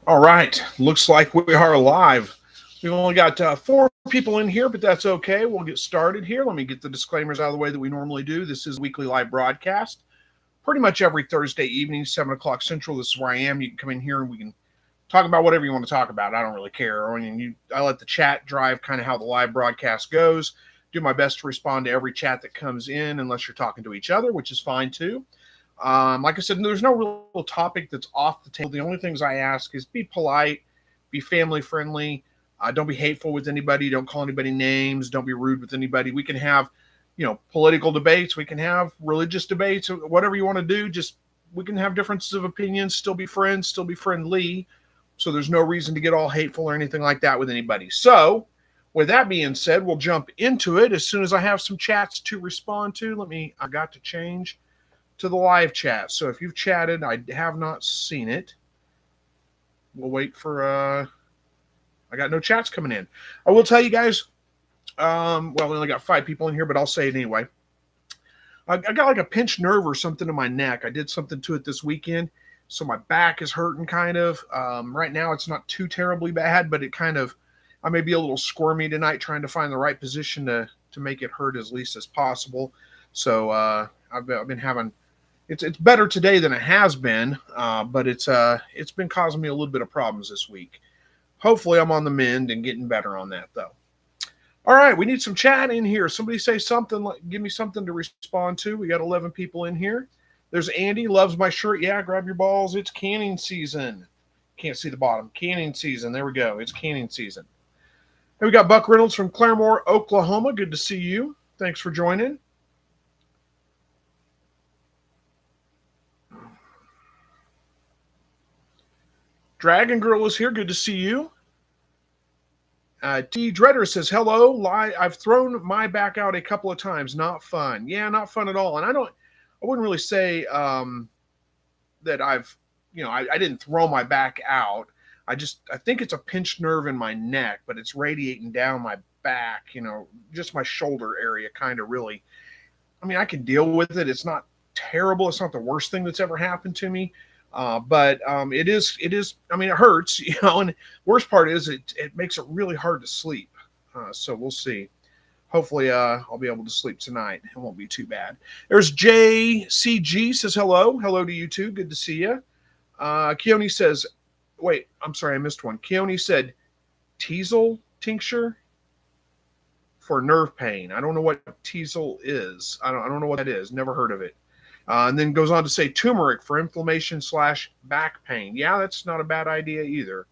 All right, looks like we are live. We've only got four people in here, but that's okay. We'll get started here. Let me get the disclaimers out of the way that we normally do. This is a weekly live broadcast, pretty much every Thursday evening, 7 o'clock Central. This is where I am. You can come in here and we can talk about whatever you want to talk about. I don't really care. I let the chat drive kind of how the live broadcast goes. Do my best to respond to every chat that comes in, unless you're talking to each other, which is fine too. Like I said, there's no real topic that's off the table. The only things I ask is be polite, be family friendly. Don't be hateful with anybody. Don't call anybody names. Don't be rude with anybody. We can have, political debates. We can have religious debates. Whatever you want to do. Just we can have differences of opinions. Still be friends. Still be friendly. So there's no reason to get all hateful or anything like that with anybody. So, with that being said, we'll jump into it as soon as I have some chats to respond to. I got to change to the live chat. So if you've chatted, I have not seen it. We'll wait for I got no chats coming in. I will tell you guys, well, we only got 5 people in here, but I'll say it anyway. I got like a pinched nerve or something in my neck. I did something to it this weekend, so my back is hurting kind of. Right now it's not too terribly bad, but I may be a little squirmy tonight trying to find the right position to make it hurt as least as possible. So I've been having it's better today than it has been, but it's been causing me a little bit of problems this week. Hopefully, I'm on the mend and getting better on that though. All right, we need some chat in here. Somebody say something. Give me something to respond to. We got 11 people in here. There's Andy, loves my shirt. Yeah, grab your balls. It's canning season. Can't see the bottom. Canning season. There we go. It's canning season. Hey, we got Buck Reynolds from Claremore, Oklahoma. Good to see you. Thanks for joining. Dragon Girl is here. Good to see you. T. Dreader says, hello. I've thrown my back out a couple of times. Not fun. Yeah, not fun at all. And I wouldn't really say that I didn't throw my back out. I think it's a pinched nerve in my neck, but it's radiating down my back, just my shoulder area kind of really. I mean, I can deal with it. It's not terrible. It's not the worst thing that's ever happened to me. But it is. I mean, it hurts, And the worst part is it makes it really hard to sleep. So we'll see. Hopefully, I'll be able to sleep tonight. It won't be too bad. There's JCG says hello. Hello to you too. Good to see you. Keone says, wait, I'm sorry, I missed one. Keone said, Teasel tincture for nerve pain. I don't know what Teasel is. I don't know what that is. Never heard of it. And then goes on to say turmeric for inflammation / back pain. Yeah, that's not a bad idea either.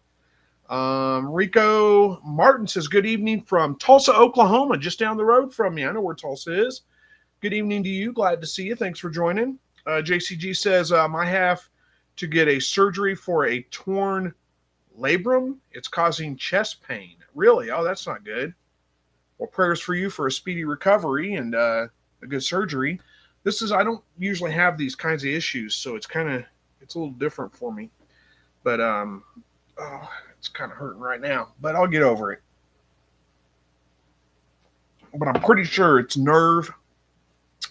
Rico Martin says, good evening from Tulsa, Oklahoma, just down the road from me. I know where Tulsa is. Good evening to you. Glad to see you. Thanks for joining. JCG says, I have to get a surgery for a torn labrum. It's causing chest pain. Really? Oh, that's not good. Well, prayers for you for a speedy recovery and a good surgery. I don't usually have these kinds of issues, so it's a little different for me. But it's kind of hurting right now, but I'll get over it. But I'm pretty sure it's nerve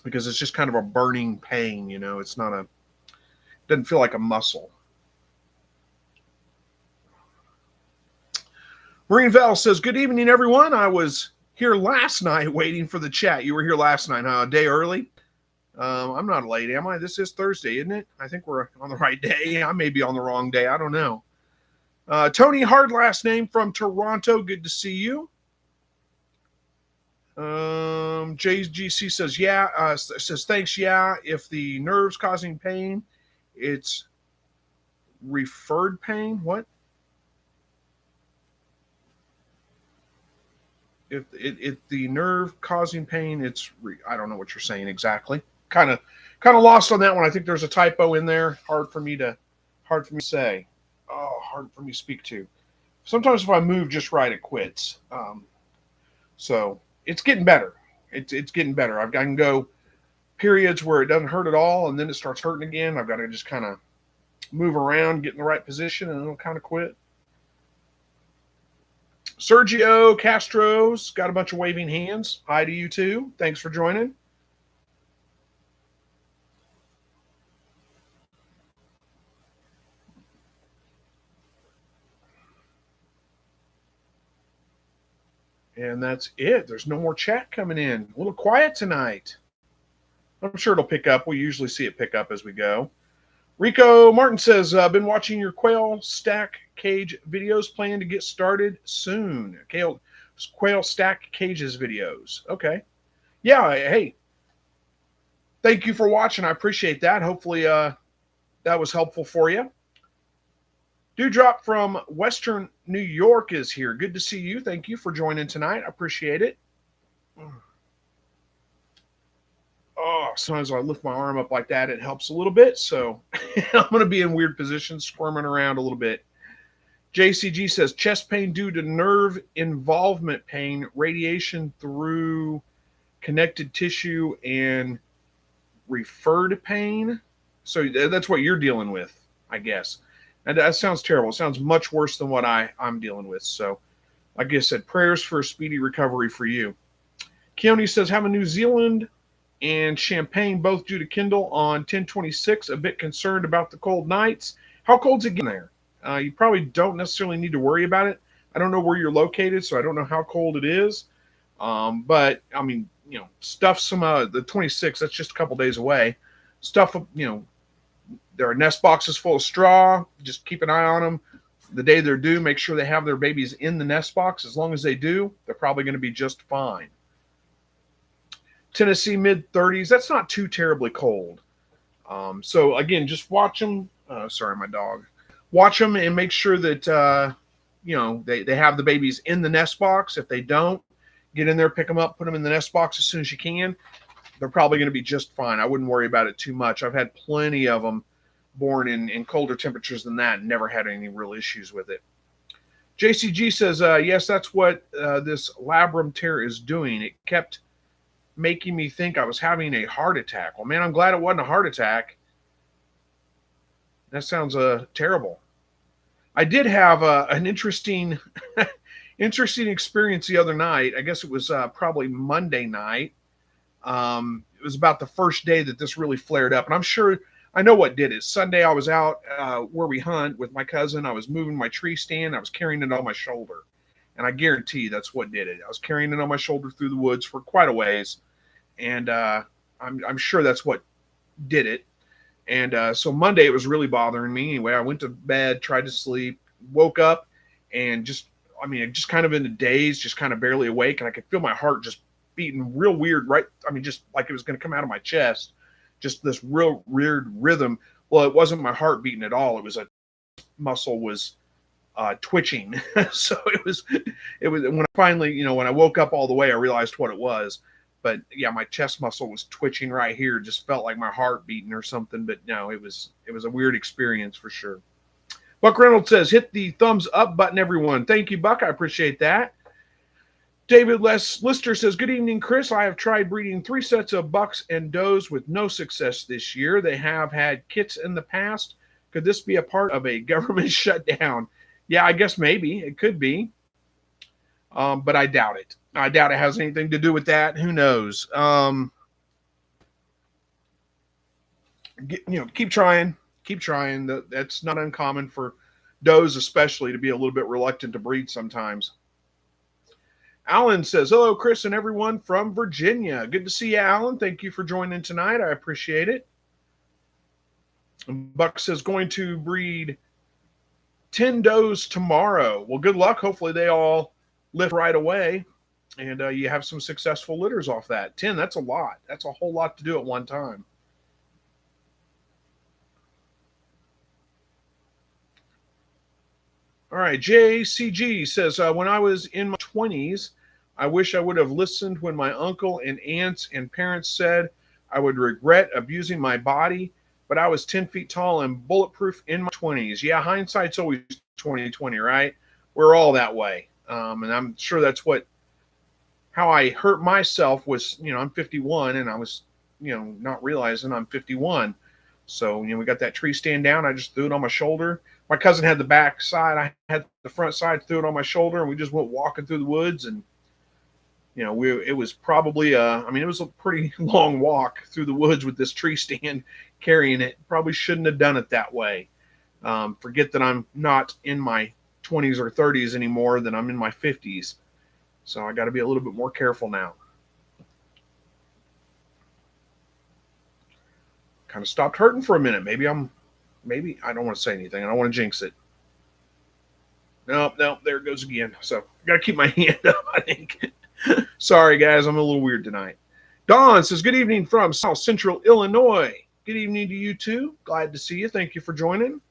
because it's just kind of a burning pain, It's not doesn't feel like a muscle. Marine Val says, good evening, everyone. I was here last night waiting for the chat. You were here last night, huh? A day early? I'm not late, am I? This is Thursday, isn't it? I think we're on the right day. I may be on the wrong day. I don't know. Tony Hard, last name from Toronto. Good to see you. JGC says, yeah. Says, thanks, yeah. If the nerve's causing pain, it's referred pain. What? If the nerve causing pain, I don't know what you're saying exactly. Kind of lost on that one. I think there's a typo in there. Hard for me to say. Oh, hard for me to speak to. Sometimes if I move just right, it quits. So it's getting better. It's getting better. I can go periods where it doesn't hurt at all, and then it starts hurting again. I've got to just kind of move around, get in the right position, and it'll kind of quit. Sergio Castro's got a bunch of waving hands. Hi to you too. Thanks for joining. And that's it. There's no more chat coming in. A little quiet tonight. I'm sure it'll pick up. We usually see it pick up as we go. Rico Martin says, been watching your quail stack cage videos. Plan to get started soon. Quail stack cages videos. Okay. Yeah, hey. Thank you for watching. I appreciate that. Hopefully that was helpful for you. Dewdrop from Western New York is here. Good to see you. Thank you for joining tonight. I appreciate it. Oh, sometimes when I lift my arm up like that, it helps a little bit. So I'm going to be in weird positions, squirming around a little bit. JCG says chest pain due to nerve involvement pain, radiation through connected tissue, and referred pain. So that's what you're dealing with, I guess. And that sounds terrible. It sounds much worse than what I'm dealing with. So, like I said, prayers for a speedy recovery for you. Keone says, have a New Zealand and champagne both due to Kindle on 1026. A bit concerned about the cold nights. How cold's it getting there? You probably don't necessarily need to worry about it. I don't know where you're located, so I don't know how cold it is. But, I mean, stuff some, the 26, that's just a couple days away. Stuff, there are nest boxes full of straw. Just keep an eye on them. The day they're due, make sure they have their babies in the nest box. As long as they do, they're probably going to be just fine. Tennessee mid-30s. That's not too terribly cold. So, again, just watch them. Sorry, my dog. Watch them and make sure that, they have the babies in the nest box. If they don't, get in there, pick them up, put them in the nest box as soon as you can. They're probably going to be just fine. I wouldn't worry about it too much. I've had plenty of them born in colder temperatures than that and never had any real issues with it. JCG says, yes, that's what this labrum tear is doing. It kept making me think I was having a heart attack. Well, man, I'm glad it wasn't a heart attack. That sounds terrible. I did have an interesting experience the other night. I guess it was probably Monday night. It was about the first day that this really flared up. And I'm sure I know what did it. Sunday, I was out where we hunt with my cousin. I was moving my tree stand. I was carrying it on my shoulder. And I guarantee that's what did it. I was carrying it on my shoulder through the woods for quite a ways. And I'm sure that's what did it. And so Monday, it was really bothering me. Anyway, I went to bed, tried to sleep, woke up, and just kind of in a daze, just kind of barely awake. And I could feel my heart just beating real weird, right? Just like it was going to come out of my chest. Just this real weird rhythm. Well, it wasn't my heart beating at all. It was a muscle was twitching. So it was when I finally, when I woke up all the way, I realized what it was. But yeah, my chest muscle was twitching right here. Just felt like my heart beating or something. But no, it was a weird experience for sure. Buck Reynolds says, hit the thumbs up button, everyone. Thank you, Buck. I appreciate that. David Lister says, good evening, Chris. I have tried breeding 3 sets of bucks and does with no success this year. They have had kits in the past. Could this be a part of a government shutdown? Yeah, I guess maybe. It could be. But I doubt it. I doubt it has anything to do with that. Who knows? Keep trying. Keep trying. That's not uncommon for does especially to be a little bit reluctant to breed sometimes. Alan says, hello, Chris and everyone from Virginia. Good to see you, Alan. Thank you for joining tonight. I appreciate it. And Buck says, going to breed 10 does tomorrow. Well, good luck. Hopefully they all lift right away and you have some successful litters off that. 10, that's a lot. That's a whole lot to do at one time. All right, JCG says, when I was in my 20s, I wish I would have listened when my uncle and aunts and parents said I would regret abusing my body, but I was 10 feet tall and bulletproof in my 20s. Yeah, hindsight's always 20/20, right? We're all that way. And I'm sure that's how I hurt myself was, I'm 51 and I was, not realizing I'm 51. So, we got that tree stand down. I just threw it on my shoulder. My cousin had the back side. I had the front side, threw it on my shoulder, and we just went walking through the woods. And, it was probably, it was a pretty long walk through the woods with this tree stand carrying it. Probably shouldn't have done it that way. Forget that I'm not in my 20s or 30s anymore, that I'm in my 50s. So I got to be a little bit more careful now. Kind of stopped hurting for a minute. Maybe I don't want to say anything. I don't want to jinx it. No, there it goes again. So I got to keep my hand up, I think. Sorry, guys. I'm a little weird tonight. Dawn says, good evening from South Central Illinois. Good evening to you too. Glad to see you. Thank you for joining.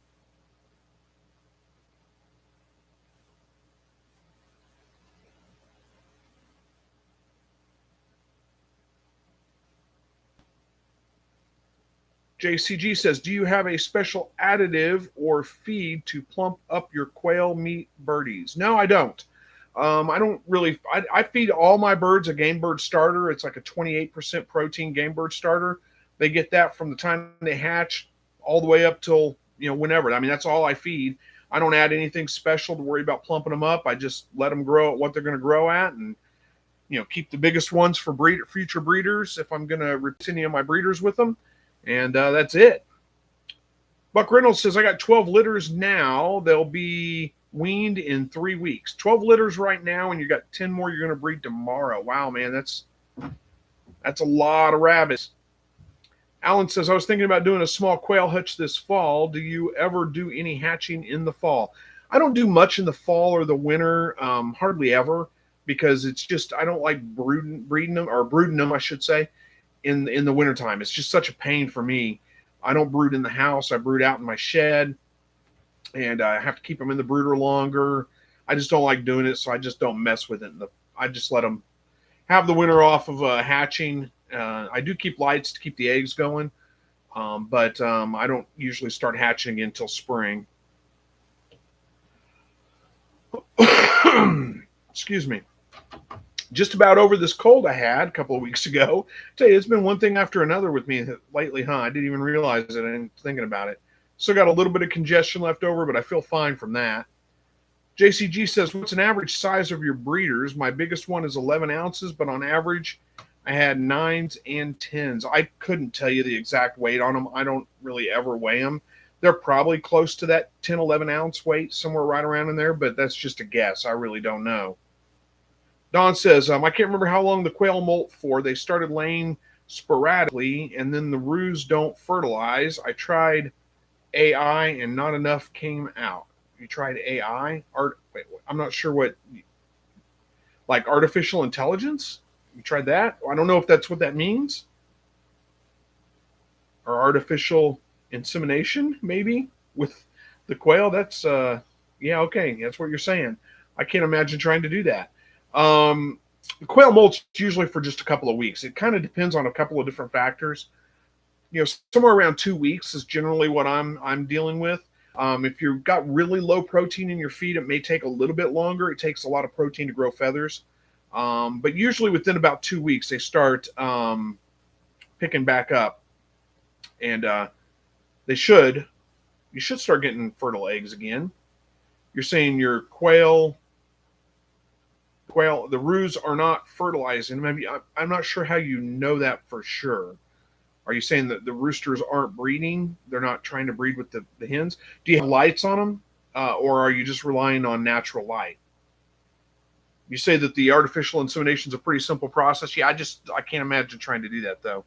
JCG says, do you have a special additive or feed to plump up your quail meat birdies? No, I don't. I don't really. I feed all my birds a game bird starter. It's like a 28% protein game bird starter. They get that from the time they hatch all the way up till whenever. I mean, that's all I feed. I don't add anything special to worry about plumping them up. I just let them grow at what they're going to grow at, and keep the biggest ones for future breeders if I'm going to replace any of my breeders with them, and that's it. Buck Reynolds says, I got 12 litters now. They'll be weaned in 3 weeks. 12 litters right now, and you got 10 more you're going to breed tomorrow. Wow, man, that's a lot of rabbits. Alan says, I was thinking about doing a small quail hutch this fall. Do you ever do any hatching in the fall? I don't do much in the fall or the winter, hardly ever, because it's just I don't like breeding them, I should say, in the wintertime. It's just such a pain for me. I don't brood in the house. I brood out in my shed, and I have to keep them in the brooder longer. I just don't like doing it, so I just don't mess with it. I just let them have the winter off of hatching. I do keep lights to keep the eggs going, but I don't usually start hatching again until spring. Excuse me. Just about over this cold I had a couple of weeks ago. I tell you, it's been one thing after another with me lately, huh? I didn't even realize it. I didn't thinking about it. Still got a little bit of congestion left over, but I feel fine from that. JCG says, what's an average size of your breeders? My biggest one is 11 ounces, but on average, I had 9s and 10s. I couldn't tell you the exact weight on them. I don't really ever weigh them. They're probably close to that 10, 11 ounce weight, somewhere right around in there, but that's just a guess. I really don't know. Don says, I can't remember how long the quail molt for. They started laying sporadically, and then the roos don't fertilize. I tried AI, and not enough came out. You tried AI? Wait, I'm not sure what, like artificial intelligence? You tried that? I don't know if that's what that means. Or artificial insemination, maybe, with the quail. That's, yeah, okay. That's what you're saying. I can't imagine trying to do that. The quail molt's usually for just a couple of weeks. It kind of depends on a couple of different factors. Somewhere around 2 weeks is generally what I'm dealing with. If you've got really low protein in your feed, it may take a little bit longer. It takes a lot of protein to grow feathers. But usually within about 2 weeks, they start picking back up. And you should start getting fertile eggs again. You're saying your quail, the roos are not fertilizing. Maybe I'm not sure how you know that for sure. Are you saying that the roosters aren't breeding? They're not trying to breed with the hens? Do you have lights on them, or are you just relying on natural light? You say that the artificial insemination is a pretty simple process. Yeah, I can't imagine trying to do that though.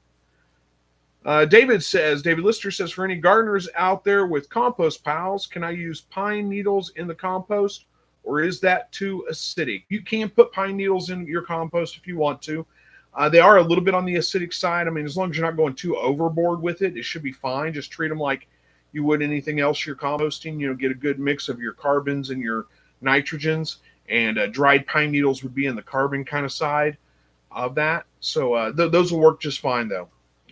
David Lister says, for any gardeners out there with compost piles, can I use pine needles in the compost, or is that too acidic? You can put pine needles in your compost if you want to. They are a little bit on the acidic side. I mean, as long as you're not going too overboard with it, it should be fine. Just treat them like you would anything else you're composting. Get a good mix of your carbons and your nitrogens, and dried pine needles would be in the carbon kind of side of that. So those will work just fine, though.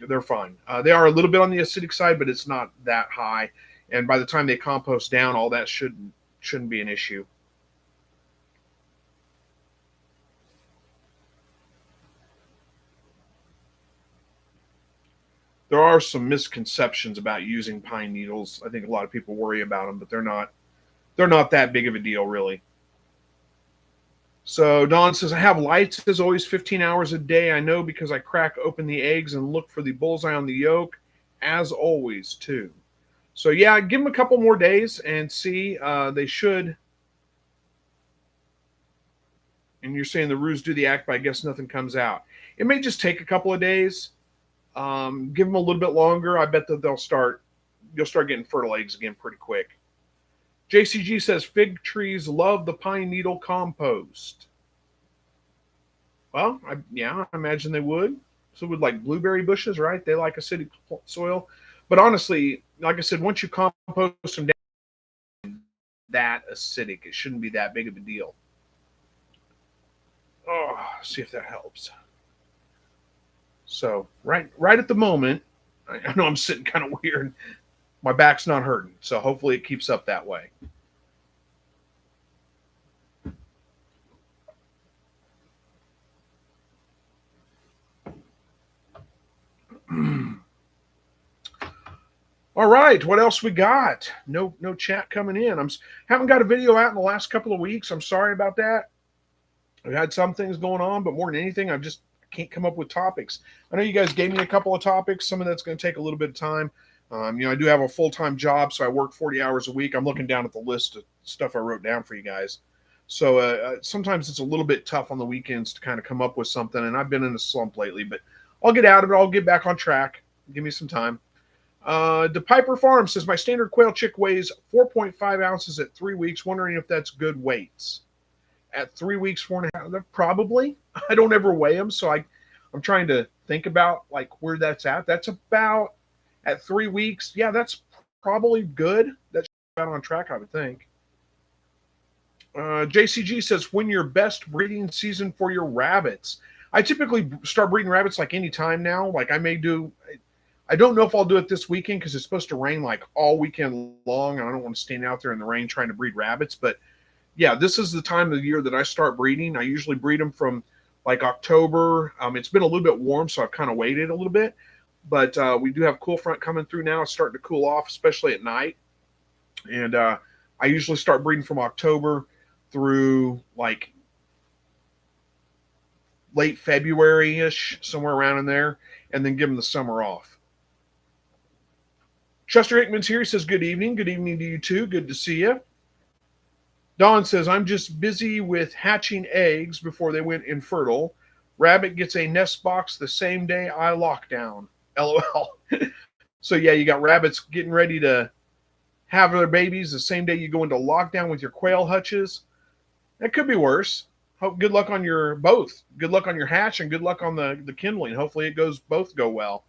They're fine. They are a little bit on the acidic side, but it's not that high. And by the time they compost down, all that shouldn't be an issue. There are some misconceptions about using pine needles. I think a lot of people worry about them, but they're not that big of a deal, really. So Don says, I have lights as always 15 hours a day. I know because I crack open the eggs and look for the bullseye on the yolk, as always, too. So yeah, give them a couple more days and see. They should. And you're saying the roos do the act, but I guess nothing comes out. It may just take a couple of days. Give them a little bit longer. I bet that you'll start getting fertile eggs again pretty quick. JCG says fig trees love the pine needle compost. Well, I imagine they would. So would like blueberry bushes, right? They like acidic soil. But honestly, like I said, once you compost them down, that acidic, it shouldn't be that big of a deal. Oh, see if that helps. So right at the moment, I know I'm sitting kind of weird. My back's not hurting, so hopefully it keeps up that way. All right, what else we got? No chat coming in. Haven't got a video out in the last couple of weeks. I'm sorry about that. I've had some things going on, but more than anything, I can't come up with topics. I know you guys gave me a couple of topics. Some of that's going to take a little bit of time. I do have a full-time job, so I work 40 hours a week. I'm looking down at the list of stuff I wrote down for you guys. So sometimes it's a little bit tough on the weekends to kind of come up with something, and I've been in a slump lately, but I'll get out of it. I'll get back on track. Give me some time. DePiper Farm says, my standard quail chick weighs 4.5 ounces at 3 weeks. Wondering if that's good weights. At 3 weeks, 4.5, probably. I don't ever weigh them, so I'm trying to think about like where that's at. That's about at 3 weeks. Yeah, that's probably good. That's about on track, I would think. JCG says, when your best breeding season for your rabbits? I typically start breeding rabbits like any time now. Like I don't know if I'll do it this weekend because it's supposed to rain like all weekend long, and I don't want to stand out there in the rain trying to breed rabbits. But yeah, this is the time of the year that I start breeding. I usually breed them from like October. It's been a little bit warm, so I've kind of waited a little bit. But we do have cool front coming through now. It's starting to cool off, especially at night. And I usually start breeding from October through like late February-ish, somewhere around in there, and then give them the summer off. Chester Hickman's here. He says, good evening. Good evening to you too. Good to see you. Dawn says, I'm just busy with hatching eggs before they went infertile. Rabbit gets a nest box the same day I lock down. LOL. So yeah, you got rabbits getting ready to have their babies the same day you go into lockdown with your quail hutches. That could be worse. Good luck on your both. Good luck on your hatch and good luck on the kindling. Hopefully it both go well.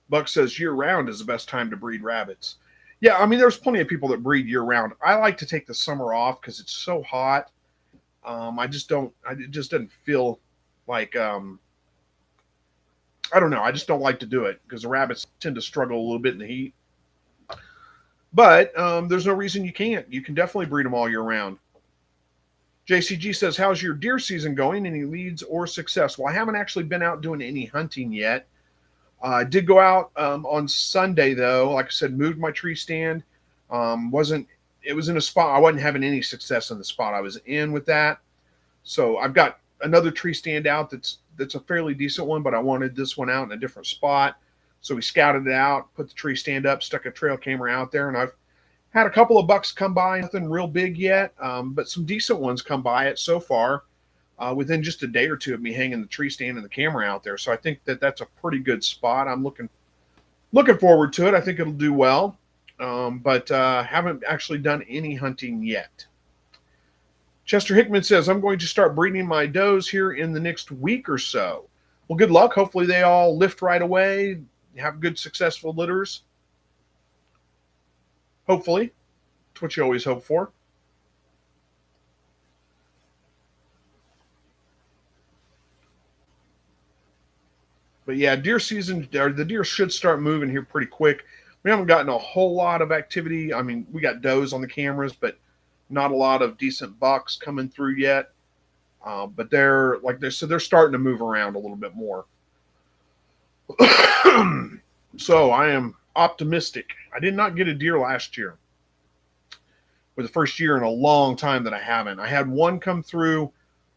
Buck says year-round is the best time to breed rabbits. Yeah, I mean, there's plenty of people that breed year-round. I like to take the summer off because it's so hot. It just doesn't feel like, I don't know. I just don't like to do it because the rabbits tend to struggle a little bit in the heat. But there's no reason you can't. You can definitely breed them all year round. JCG says, how's your deer season going? Any leads or success? Well, I haven't actually been out doing any hunting yet. I did go out on Sunday, though. Like I said, moved my tree stand. It was in a spot. I wasn't having any success in the spot I was in with that. So I've got another tree stand out that's a fairly decent one, but I wanted this one out in a different spot. So we scouted it out, put the tree stand up, stuck a trail camera out there, and I've had a couple of bucks come by. Nothing real big yet, but some decent ones come by it so far. Within just a day or two of me hanging the tree stand and the camera out there. So I think that's a pretty good spot. I'm looking forward to it. I think it'll do well, but haven't actually done any hunting yet. Chester Hickman says, I'm going to start breeding my does here in the next week or so. Well, good luck. Hopefully they all lift right away, have good, successful litters. Hopefully. That's what you always hope for. But yeah, deer season, or the deer should start moving here pretty quick. We haven't gotten a whole lot of activity. I mean, we got does on the cameras, but not a lot of decent bucks coming through yet. But they're starting to move around a little bit more. So I am optimistic. I did not get a deer last year. for the first year in a long time that I haven't. I had one come through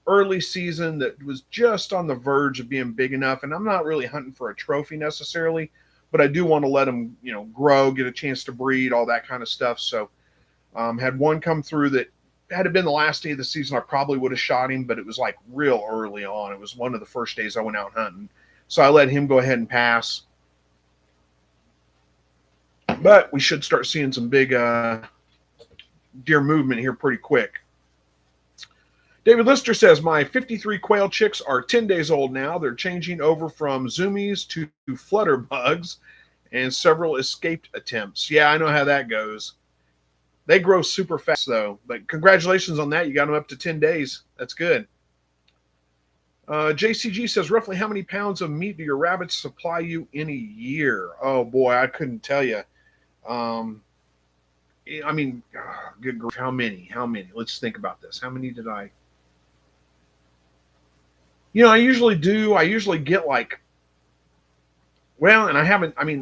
early season that was just on the verge of being big enough, and I'm not really hunting for a trophy necessarily, but I do want to let them, grow, get a chance to breed, all that kind of stuff. So had one come through that had it been the last day of the season, I probably would have shot him, but it was like real early on. It was one of the first days I went out hunting. So I let him go ahead and pass. But we should start seeing some big deer movement here pretty quick. David Lister says, my 53 quail chicks are 10 days old now. They're changing over from zoomies to flutterbugs and several escaped attempts. Yeah, I know how that goes. They grow super fast, though. But congratulations on that. You got them up to 10 days. That's good. JCG says, roughly how many pounds of meat do your rabbits supply you in a year? Oh, boy, I couldn't tell you. Good grief, how many? Let's think about this. How many did I? I usually get like, and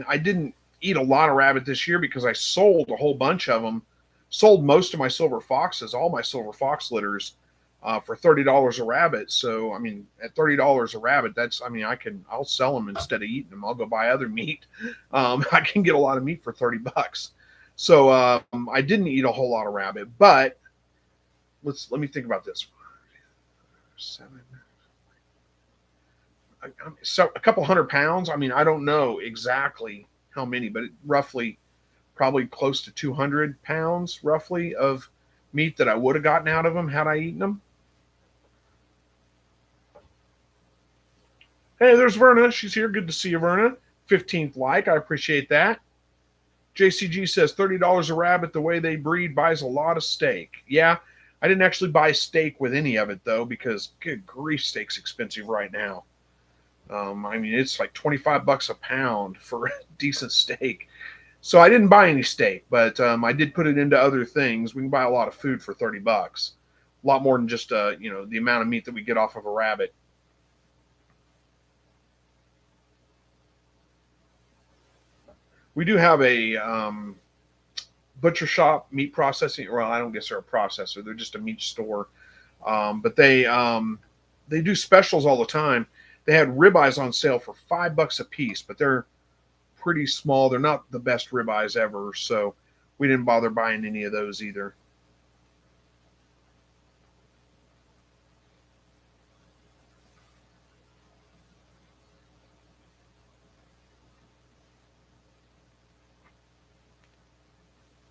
I didn't eat a lot of rabbit this year because I sold a whole bunch of them. Sold most of my silver foxes, all my silver fox litters, for $30 a rabbit. So, at $30 a rabbit, I'll sell them instead of eating them. I'll go buy other meat. I can get a lot of meat for $30. So, I didn't eat a whole lot of rabbit, but let me think about this. 7. So a couple 100 pounds. I don't know exactly how many, but roughly probably close to 200 pounds roughly of meat that I would have gotten out of them had I eaten them. Hey, there's Verna. She's here. Good to see you, Verna. 15th like. I appreciate that. JCG says $30 a rabbit. The way they breed buys a lot of steak. Yeah, I didn't actually buy steak with any of it, though, because good grief, steak's expensive right now. It's like $25 a pound for a decent steak. So I didn't buy any steak, but I did put it into other things. We can buy a lot of food for $30. A lot more than just the amount of meat that we get off of a rabbit. We do have a butcher shop meat processing. Well, I don't guess they're a processor. They're just a meat store. But they do specials all the time. They had ribeyes on sale for $5 a piece, but they're pretty small. They're not the best ribeyes ever, so we didn't bother buying any of those either.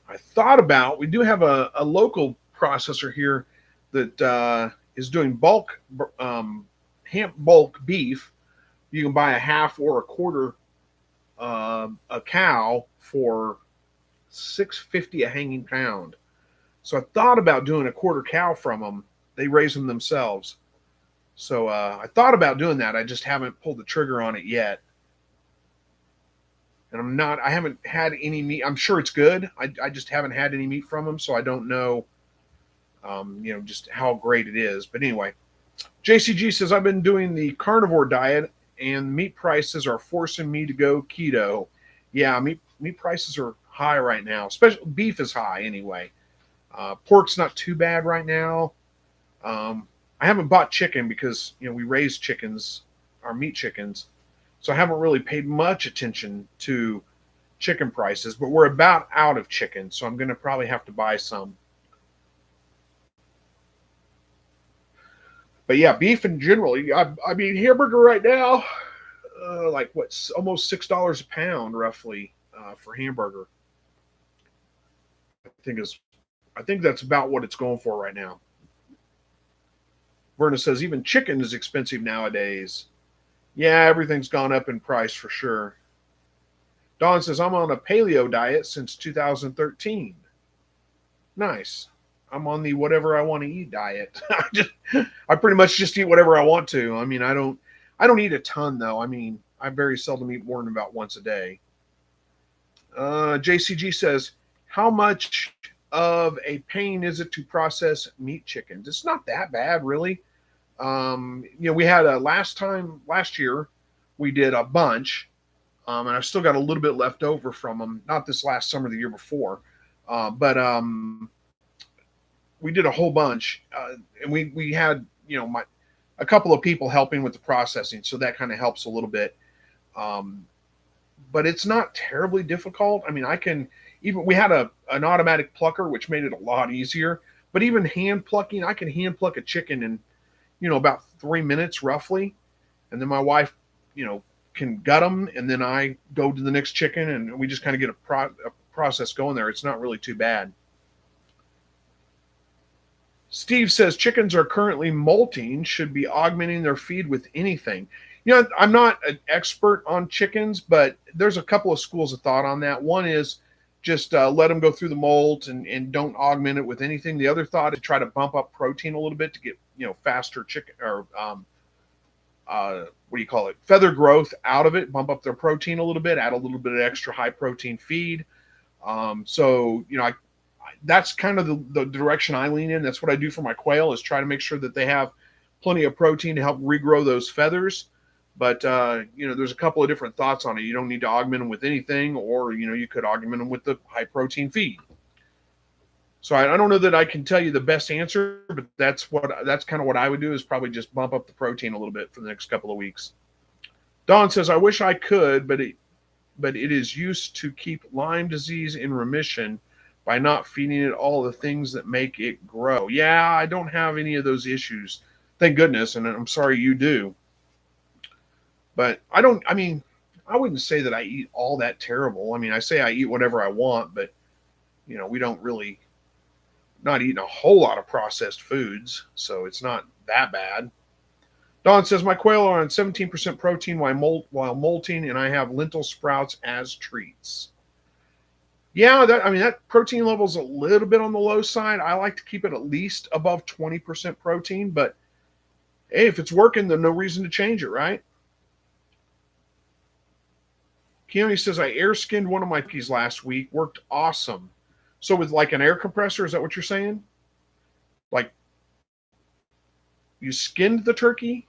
I thought about, we do have a local processor here that is doing bulk beef. You can buy a half or a quarter a cow for $6.50 a hanging pound. So I thought about doing a quarter cow from them. They raise them themselves. So I thought about doing that. I just haven't pulled the trigger on it yet. And I haven't had any meat. I'm sure it's good. I just haven't had any meat from them, so I don't know, just how great it is. But anyway, JCG says, I've been doing the carnivore diet and meat prices are forcing me to go keto. Yeah, meat prices are high right now. Especially beef is high anyway. Pork's not too bad right now. I haven't bought chicken because we raise chickens, our meat chickens, so I haven't really paid much attention to chicken prices. But we're about out of chicken, so I'm going to probably have to buy some. But yeah, beef in general. Hamburger right now, almost $6 a pound roughly for hamburger. I think that's about what it's going for right now. Verna says even chicken is expensive nowadays. Yeah, everything's gone up in price for sure. Dawn says I'm on a paleo diet since 2013. Nice. I'm on the whatever I want to eat diet. I pretty much just eat whatever I want to. I don't eat a ton though. I very seldom eat more than about once a day. JCG says, how much of a pain is it to process meat chickens? It's not that bad, really. We had last year, we did a bunch, and I've still got a little bit left over from them. Not this last summer, the year before, but we did a whole bunch, and we had a couple of people helping with the processing, so that kind of helps a little bit. Um, but it's not terribly difficult. I mean, I can even we had an automatic plucker, which made it a lot easier. But even hand plucking, I can hand pluck a chicken in about 3 minutes roughly, and then my wife, can gut them, and then I go to the next chicken, and we just kind of get a process going there. It's not really too bad. Steve says chickens are currently molting, should be augmenting their feed with anything. I'm not an expert on chickens, but there's a couple of schools of thought on that. One is just let them go through the molt and don't augment it with anything. The other thought is try to bump up protein a little bit to get faster chicken or what do you call it, feather growth out of it, bump up their protein a little bit, add a little bit of extra high protein feed. So that's kind of the direction I lean in. That's what I do for my quail, is try to make sure that they have plenty of protein to help regrow those feathers. But there's a couple of different thoughts on it. You don't need to augment them with anything, or you could augment them with the high protein feed. So I don't know that I can tell you the best answer, but that's kind of what I would do, is probably just bump up the protein a little bit for the next couple of weeks. Don says, I wish I could, but it is used to keep Lyme disease in remission by not feeding it all the things that make it grow. Yeah, I don't have any of those issues, thank goodness, and I'm sorry you do. But I wouldn't say that I eat all that terrible. I mean, I say I eat whatever I want, but we don't really not eating a whole lot of processed foods, so it's not that bad. Don says, my quail are on 17% protein while molting, and I have lentil sprouts as treats. Yeah, that protein level is a little bit on the low side. I like to keep it at least above 20% protein, but hey, if it's working, then no reason to change it, right? Keone says, I air skinned one of my turkeys last week. Worked awesome. So with like an air compressor, is that what you're saying? Like you skinned the turkey?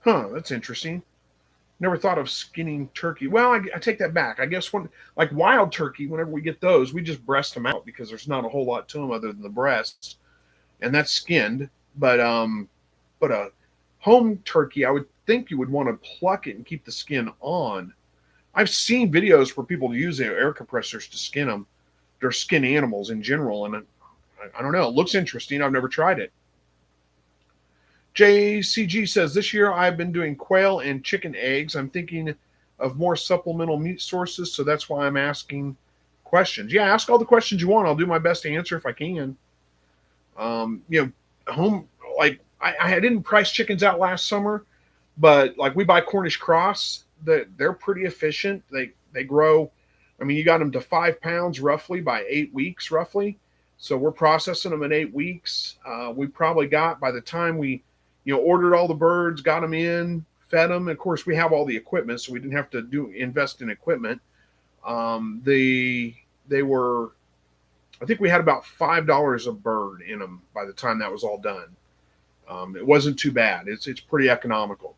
Huh, that's interesting. Never thought of skinning turkey. Well, I take that back. I guess like wild turkey, whenever we get those, we just breast them out because there's not a whole lot to them other than the breasts, and that's skinned. But a home turkey, I would think you would want to pluck it and keep the skin on. I've seen videos where people use air compressors to skin them. They're skin animals in general, and I don't know. It looks interesting. I've never tried it. JCG says, this year I've been doing quail and chicken eggs. I'm thinking of more supplemental meat sources, so that's why I'm asking questions. Yeah, ask all the questions you want. I'll do my best to answer if I can. Home, like I didn't price chickens out last summer, but like we buy Cornish cross. They're pretty efficient. They grow. I mean, you got them to 5 pounds roughly by 8 weeks roughly. So we're processing them in 8 weeks. We probably got, by the time we ordered all the birds, got them in, fed them. Of course, we have all the equipment, so we didn't have to invest in equipment. They were, I think we had about $5 a bird in them by the time that was all done. It wasn't too bad. It's pretty economical.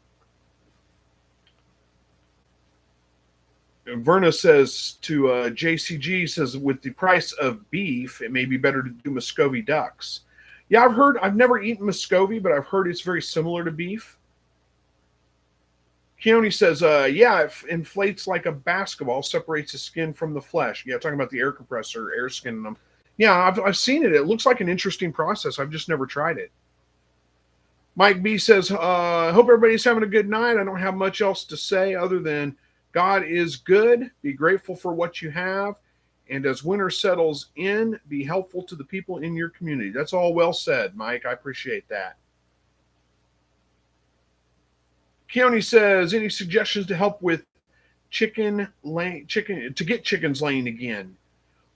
Verna says to JCG, says, with the price of beef, it may be better to do Muscovy ducks. Yeah, I've never eaten Muscovy, but I've heard it's very similar to beef. Keone says, yeah, it inflates like a basketball, separates the skin from the flesh. Yeah, talking about the air compressor, air skinning them. Yeah, I've seen it. It looks like an interesting process. I've just never tried it. Mike B says, hope everybody's having a good night. I don't have much else to say other than God is good. Be grateful for what you have. And as winter settles in, be helpful to the people in your community. That's all well said, Mike. I appreciate that. Keone says, any suggestions to help with to get chickens laying again?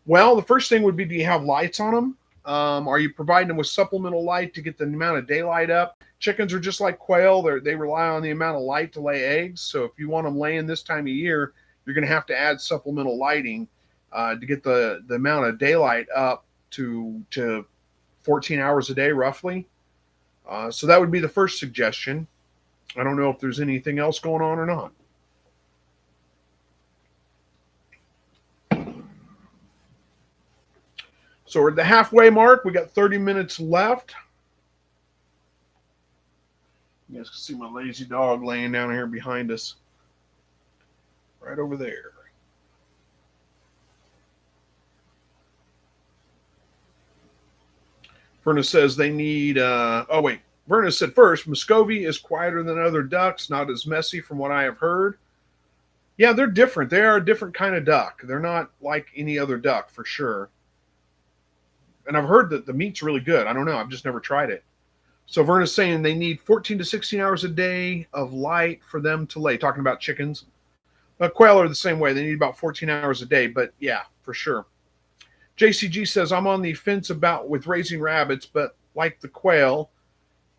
Well, the first thing would be, do you have lights on them? Are you providing them with supplemental light to get the amount of daylight up? Chickens are just like quail. They rely on the amount of light to lay eggs. So if you want them laying this time of year, you're going to have to add supplemental lighting to get the amount of daylight up to 14 hours a day, roughly. So that would be the first suggestion. I don't know if there's anything else going on or not. So we're at the halfway mark. We got 30 minutes left. You guys can see my lazy dog laying down here behind us. Right over there. Verna says they need, oh wait, Verna said first, Muscovy is quieter than other ducks, not as messy from what I have heard. Yeah, they're different. They are a different kind of duck. They're not like any other duck for sure. And I've heard that the meat's really good. I don't know. I've just never tried it. So Verna's saying they need 14 to 16 hours a day of light for them to lay. Talking about chickens. Quail are the same way. They need about 14 hours a day. But yeah, for sure. JCG says, I'm on the fence about with raising rabbits, but like the quail,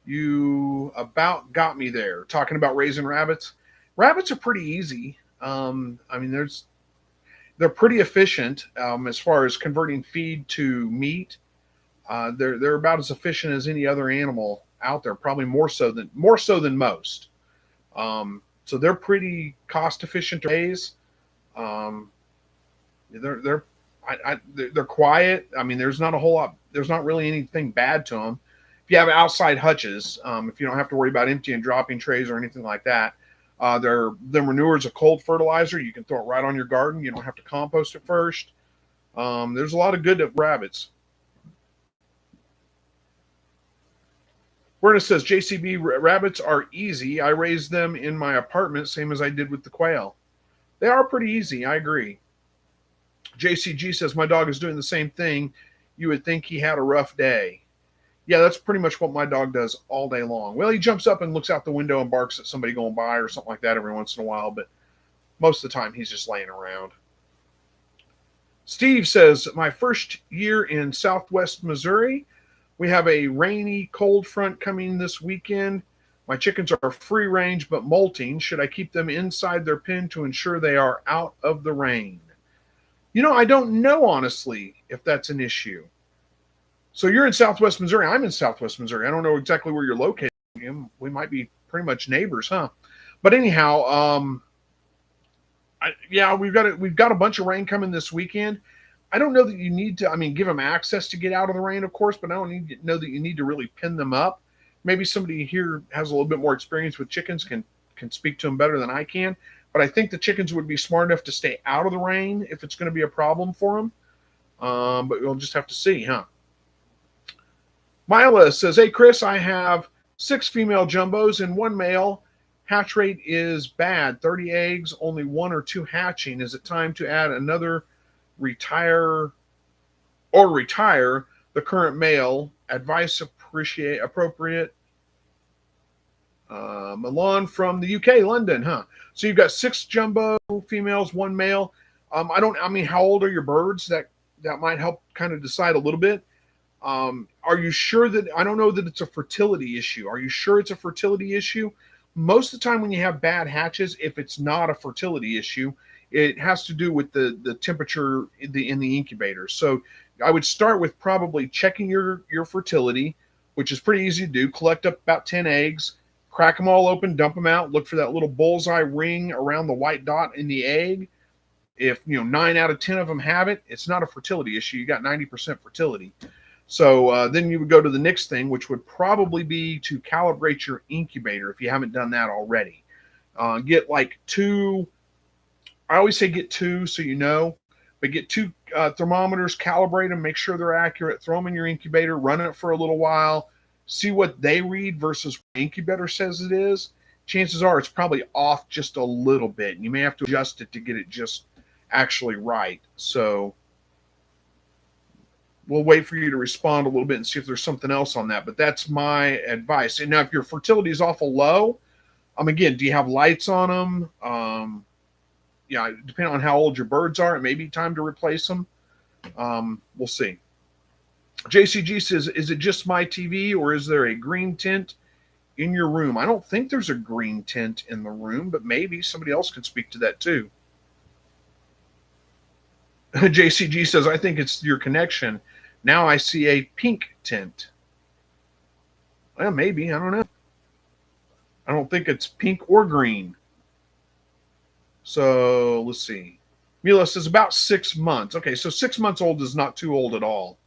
you about got me there. Talking about raising rabbits. Rabbits are pretty easy. I mean, they're pretty efficient as far as converting feed to meat. They're about as efficient as any other animal out there, probably more so than most. So they're pretty cost efficient to raise. They're they're quiet. I mean, there's not a whole lot. There's not really anything bad to them. If you have outside hutches, if you don't have to worry about emptying dropping trays or anything like that, their manure is a cold fertilizer. You can throw it right on your garden. You don't have to compost it first. There's a lot of good rabbits. Werner says JCB rabbits are easy. I raised them in my apartment, same as I did with the quail. They are pretty easy. I agree. JCG says my dog is doing the same thing. You would think he had a rough day. Yeah, that's pretty much what my dog does all day long. Well, he jumps up and looks out the window and barks at somebody going by or something like that every once in a while, but most of the time he's just laying around. Steve says, my first year in Southwest Missouri, we have a rainy, cold front coming this weekend. My chickens are free range but molting. Should I keep them inside their pen to ensure they are out of the rain? You know, I don't know, honestly, if that's an issue. So you're in Southwest Missouri. I'm in Southwest Missouri. I don't know exactly where you're located. We might be pretty much neighbors, huh? But anyhow, we've got a bunch of rain coming this weekend. I don't know that you need to, give them access to get out of the rain, of course, but I don't know that you need to really pin them up. Maybe somebody here has a little bit more experience with chickens, can speak to them better than I can. But I think the chickens would be smart enough to stay out of the rain if it's going to be a problem for them. But we'll just have to see, huh? Mila says, hey, Chris, I have 6 female jumbos and 1 male. Hatch rate is bad. 30 eggs, only 1 or 2 hatching. Is it time to add another retire the current male? Advice appropriate. Milan from the UK, London, huh? So you've got 6 jumbo females, 1 male. How old are your birds? That might help kind of decide a little bit. Are you sure that, I don't know that it's a fertility issue. Are you sure it's a fertility issue? Most of the time when you have bad hatches, if it's not a fertility issue, it has to do with the temperature in the incubator. So I would start with probably checking your fertility, which is pretty easy to do. Collect up about 10 eggs, crack them all open, dump them out, look for that little bullseye ring around the white dot in the egg. If 9 out of 10 of them have it, it's not a fertility issue. You got 90% fertility. So then you would go to the next thing, which would probably be to calibrate your incubator if you haven't done that already. Get like 2, I always say get 2 so you know, but get 2 thermometers, calibrate them, make sure they're accurate, throw them in your incubator, run it for a little while, see what they read versus what the incubator says it is. Chances are it's probably off just a little bit. You may have to adjust it to get it just actually right. So we'll wait for you to respond a little bit and see if there's something else on that. But that's my advice. And now if your fertility is awful low, again, do you have lights on them? Depending on how old your birds are, it may be time to replace them. We'll see. JCG says, is it just my TV or is there a green tint in your room? I don't think there's a green tint in the room, but maybe somebody else can speak to that too. JCG says, I think it's your connection. Now I see a pink tint. Well, maybe. I don't know. I don't think it's pink or green. So let's see. Mila says about 6 months. Okay, so 6 months old is not too old at all.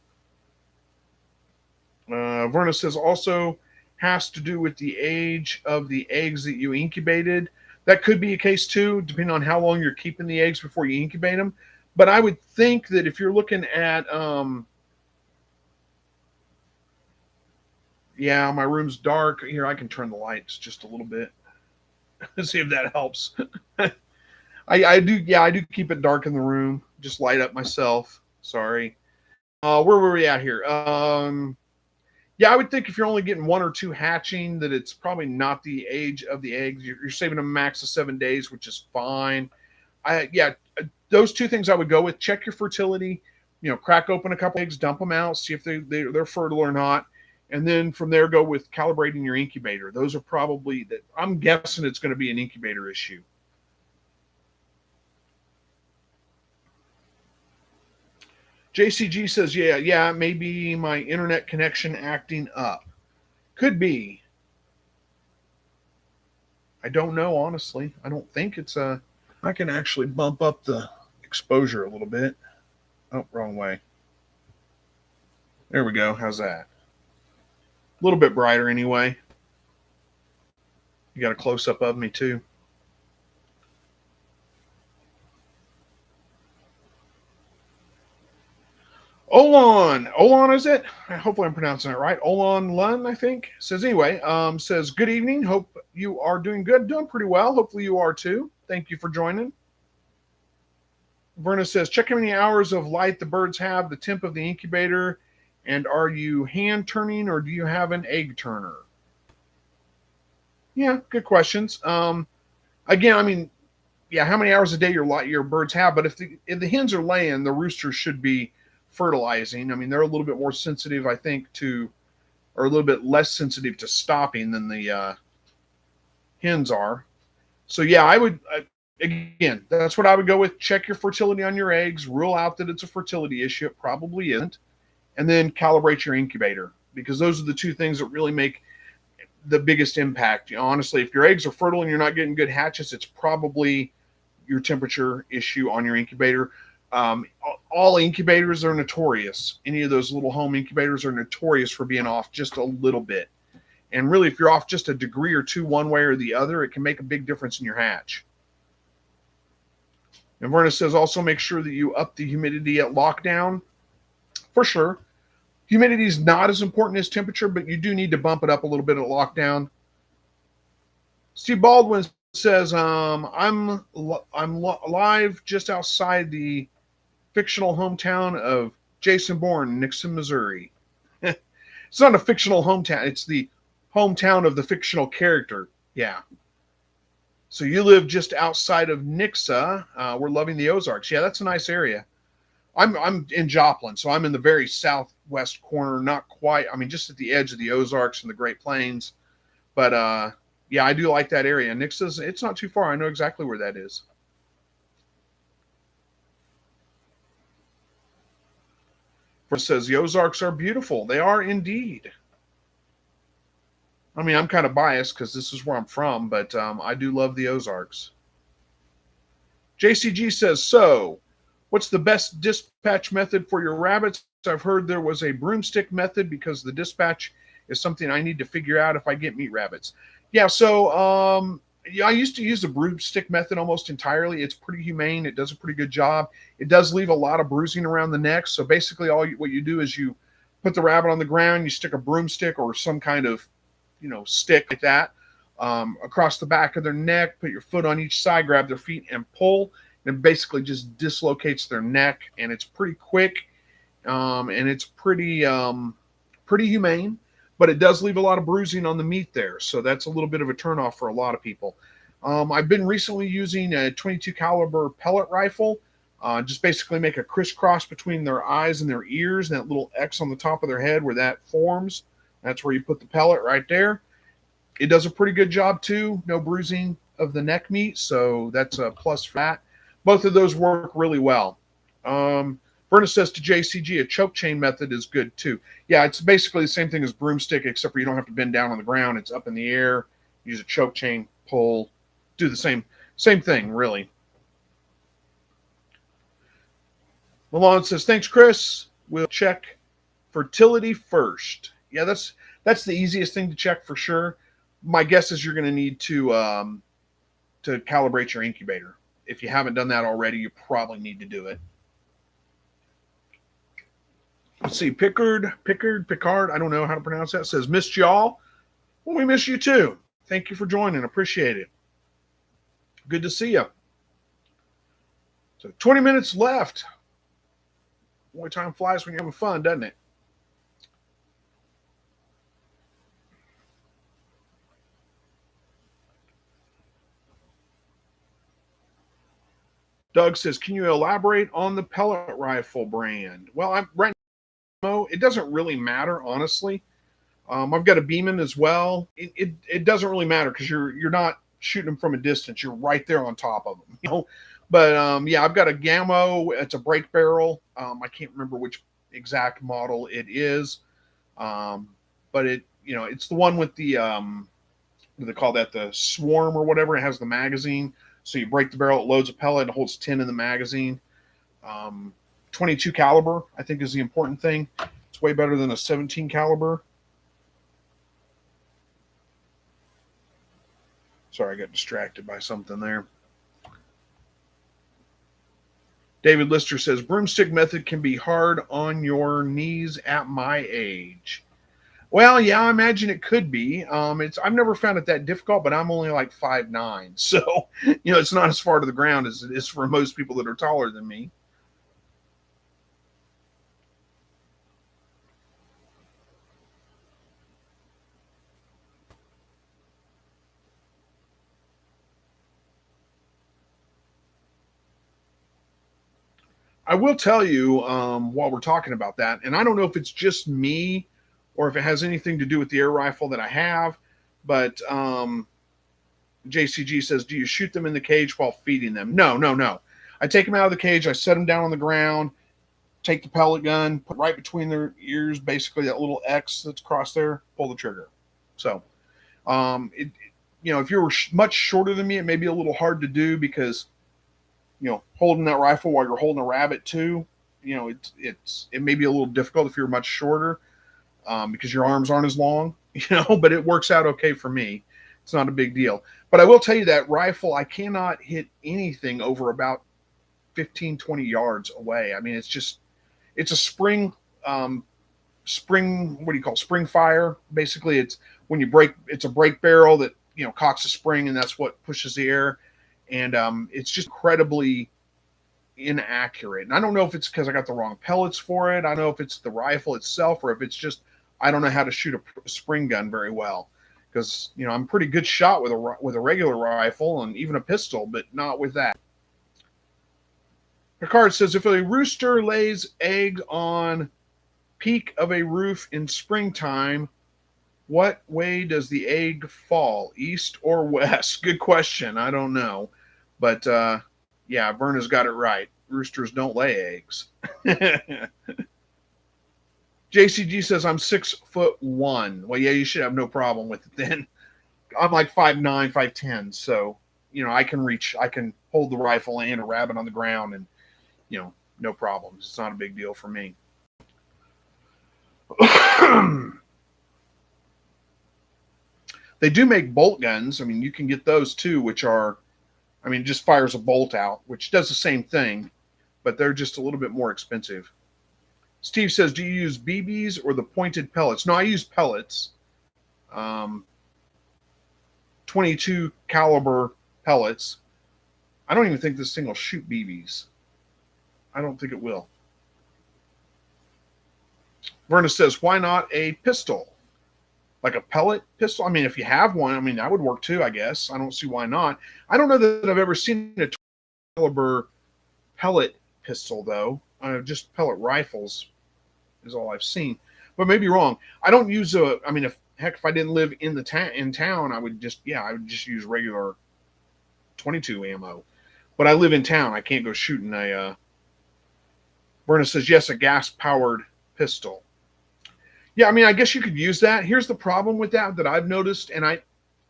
Verna says also has to do with the age of the eggs that you incubated. That could be a case too, depending on how long you're keeping the eggs before you incubate them. But I would think that if you're looking at, yeah, my room's dark. Here, I can turn the lights just a little bit. See if that helps. I do, yeah, I do keep it dark in the room. Just light up myself. Sorry. Where were we at here? Yeah, I would think if you're only getting one or two hatching, that it's probably not the age of the eggs. You're saving a max of 7 days, which is fine. Yeah, those two things I would go with. Check your fertility. Crack open a couple eggs, dump them out, see if they're fertile or not, and then from there go with calibrating your incubator. Those are probably that. I'm guessing it's going to be an incubator issue. JCG says, yeah, maybe my internet connection acting up. Could be. I don't know, honestly. I don't think it's a. I can actually bump up the exposure a little bit. Oh, wrong way. There we go. How's that? A little bit brighter anyway. You got a close up of me too. Olan is it? Hopefully I'm pronouncing it right. Olan Lun, I think. Says anyway, says good evening. Hope you are doing good. Doing pretty well. Hopefully you are too. Thank you for joining. Verna says, check how many hours of light the birds have, the temp of the incubator, and are you hand turning or do you have an egg turner? Yeah, good questions. Again, I mean, yeah, how many hours a day your birds have? But if the hens are laying, the roosters should be fertilizing. I mean, they're a little bit more sensitive, I think, or a little bit less sensitive to stopping than the hens are. So yeah, I would again, that's what I would go with. Check your fertility on your eggs. Rule out that it's a fertility issue. It probably isn't, and then calibrate your incubator because those are the two things that really make the biggest impact. Honestly, if your eggs are fertile and you're not getting good hatches, it's probably your temperature issue on your incubator. All incubators are notorious. Any of those little home incubators are notorious for being off just a little bit. And really, if you're off just a degree or two one way or the other, it can make a big difference in your hatch. And Verna says also make sure that you up the humidity at lockdown. For sure. Humidity is not as important as temperature, but you do need to bump it up a little bit at lockdown. Steve Baldwin says, I'm live just outside the fictional hometown of Jason Bourne, Nixon, Missouri. It's not a fictional hometown. It's the hometown of the fictional character. Yeah. So you live just outside of Nixa. We're loving the Ozarks. Yeah, that's a nice area. I'm in Joplin, so I'm in the very southwest corner, not quite. I mean, just at the edge of the Ozarks and the Great Plains. But yeah, I do like that area. Nixa's, it's not too far. I know exactly where that is. It says the Ozarks are beautiful. They are indeed. I mean, I'm kind of biased because this is where I'm from, but I do love the Ozarks. JCG says, so what's the best dispatch method for your rabbits? I've heard there was a broomstick method because the dispatch is something I need to figure out if I get meat rabbits. Yeah, so yeah, I used to use the broomstick method almost entirely. It's pretty humane. It does a pretty good job. It does leave a lot of bruising around the neck. So basically, what you do is you put the rabbit on the ground, you stick a broomstick or some kind of stick like that across the back of their neck, put your foot on each side, grab their feet and pull, and it basically just dislocates their neck. And it's pretty quick and it's pretty humane, but it does leave a lot of bruising on the meat there. So that's a little bit of a turnoff for a lot of people. I've been recently using a 22 caliber pellet rifle. Just basically make a crisscross between their eyes and their ears and that little X on the top of their head where that forms. That's where you put the pellet right there. It does a pretty good job too. No bruising of the neck meat. So that's a plus for that. Both of those work really well. Verna says to JCG, a choke chain method is good too. Yeah, it's basically the same thing as broomstick, except for you don't have to bend down on the ground. It's up in the air. Use a choke chain, pull, do the same thing, really. Malone says, thanks, Chris. We'll check fertility first. Yeah, that's the easiest thing to check for sure. My guess is you're going to need to calibrate your incubator. If you haven't done that already, you probably need to do it. Let's see, Picard. I don't know how to pronounce that. Says, missed y'all. Well, we miss you too. Thank you for joining. Appreciate it. Good to see you. So 20 minutes left. Boy, time flies when you're having fun, doesn't it? Doug says, can you elaborate on the pellet rifle brand? Well, right now, it doesn't really matter, honestly. I've got a Beeman as well. It doesn't really matter because you're not shooting them from a distance. You're right there on top of them, you know. But yeah, I've got a Gammo. It's a break barrel. I can't remember which exact model it is, but it's the one with the what do they call that? The Swarm or whatever. It has the magazine. So you break the barrel, it loads a pellet, it holds 10 in the magazine. 22 caliber, I think, is the important thing. It's way better than a 17 caliber. Sorry, I got distracted by something there. David Lister says, broomstick method can be hard on your knees at my age. Well, yeah, I imagine it could be. I've never found it that difficult, but I'm only like 5'9", so it's not as far to the ground as it is for most people that are taller than me. I will tell you while we're talking about that, and I don't know if it's just me or if it has anything to do with the air rifle that I have, but JCG says, do you shoot them in the cage while feeding them? No. I take them out of the cage, I set them down on the ground, take the pellet gun, put right between their ears, basically that little X that's across there, pull the trigger. So, if you were much shorter than me, it may be a little hard to do because, holding that rifle while you're holding a rabbit too, it may be a little difficult if you're much shorter because your arms aren't as long, but it works out okay for me. It's not a big deal. But I will tell you that rifle, I cannot hit anything over about 15, 20 yards away. I mean, it's a spring, what do you call spring fire? Basically, it's when you break, it's a break barrel that, cocks a spring and that's what pushes the air. And it's just incredibly inaccurate. And I don't know if it's because I got the wrong pellets for it. I don't know if it's the rifle itself or if it's just, I don't know how to shoot a spring gun very well. Because I'm a pretty good shot with a regular rifle and even a pistol, but not with that. Picard says, if a rooster lays eggs on peak of a roof in springtime, what way does the egg fall, east or west? Good question. I don't know, but yeah, Verna's got it right. Roosters don't lay eggs. JCG says, I'm 6'1". Well, yeah, you should have no problem with it then. I'm like 5'9", 5'10", so I can hold the rifle and a rabbit on the ground, and no problems. It's not a big deal for me. They do make bolt guns. I mean, you can get those too, which are, just fires a bolt out, which does the same thing, but they're just a little bit more expensive. Steve says, do you use BBs or the pointed pellets? No, I use pellets. 22 caliber pellets. I don't even think this thing will shoot BBs. I don't think it will. Verna says, why not a pistol? Like a pellet pistol? If you have one, that would work too, I guess. I don't see why not. I don't know that I've ever seen a 20 caliber pellet pistol, though. Just pellet rifles is all I've seen. But maybe wrong. I don't use if I didn't live in town, I would just use regular 22 ammo. But I live in town. I can't go shooting a Berna says, yes, a gas-powered pistol. Yeah, I guess you could use that. Here's the problem with that I've noticed, and I've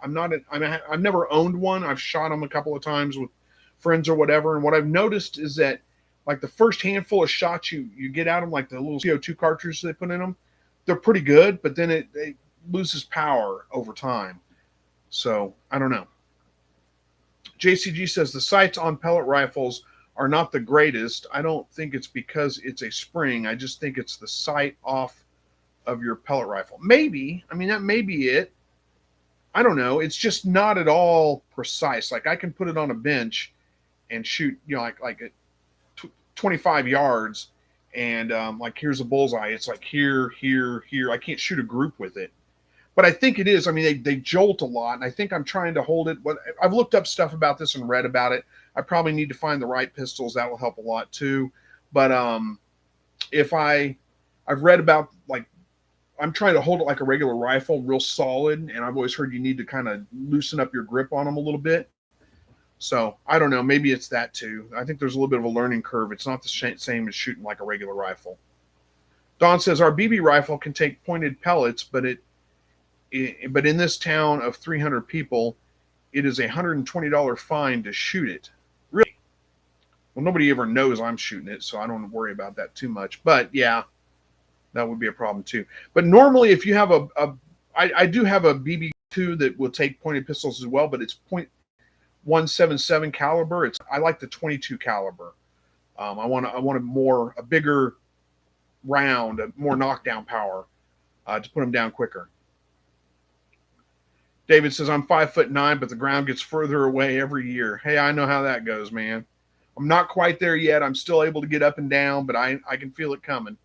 never owned one. I've shot them a couple of times with friends or whatever, and what I've noticed is that, like, the first handful of shots you get out of them, like the little CO2 cartridges they put in them, they're pretty good, but then it loses power over time. So I don't know. JCG says the sights on pellet rifles are not the greatest. I don't think it's because it's a spring. I just think it's the sight off of your pellet rifle. Maybe. I mean, that may be it. I don't know. It's just not at all precise. Like I can put it on a bench and shoot, like at 25 yards, and like here's a bullseye. It's like here, here, here. I can't shoot a group with it. But I think it is. I mean, they jolt a lot, and I think I'm trying to hold it. But I've looked up stuff about this and read about it. I probably need to find the right pistols. That will help a lot too. But if I've read about, like, I'm trying to hold it like a regular rifle, real solid, and I've always heard you need to kind of loosen up your grip on them a little bit. So I don't know. Maybe it's that too. I think there's a little bit of a learning curve. It's not the same as shooting like a regular rifle. Don says our BB rifle can take pointed pellets, but in this town of 300 people, it is $120 fine to shoot it. Really? Well, nobody ever knows I'm shooting it, so I don't worry about that too much. But yeah, that would be a problem too. But normally, if you have I do have a BB2 that will take pointed pistols as well, but it's .177 caliber. I like the 22 caliber. I want a bigger round, a more knockdown power to put them down quicker. David says, I'm 5'9", but the ground gets further away every year. Hey, I know how that goes, man. I'm not quite there yet. I'm still able to get up and down, but I can feel it coming.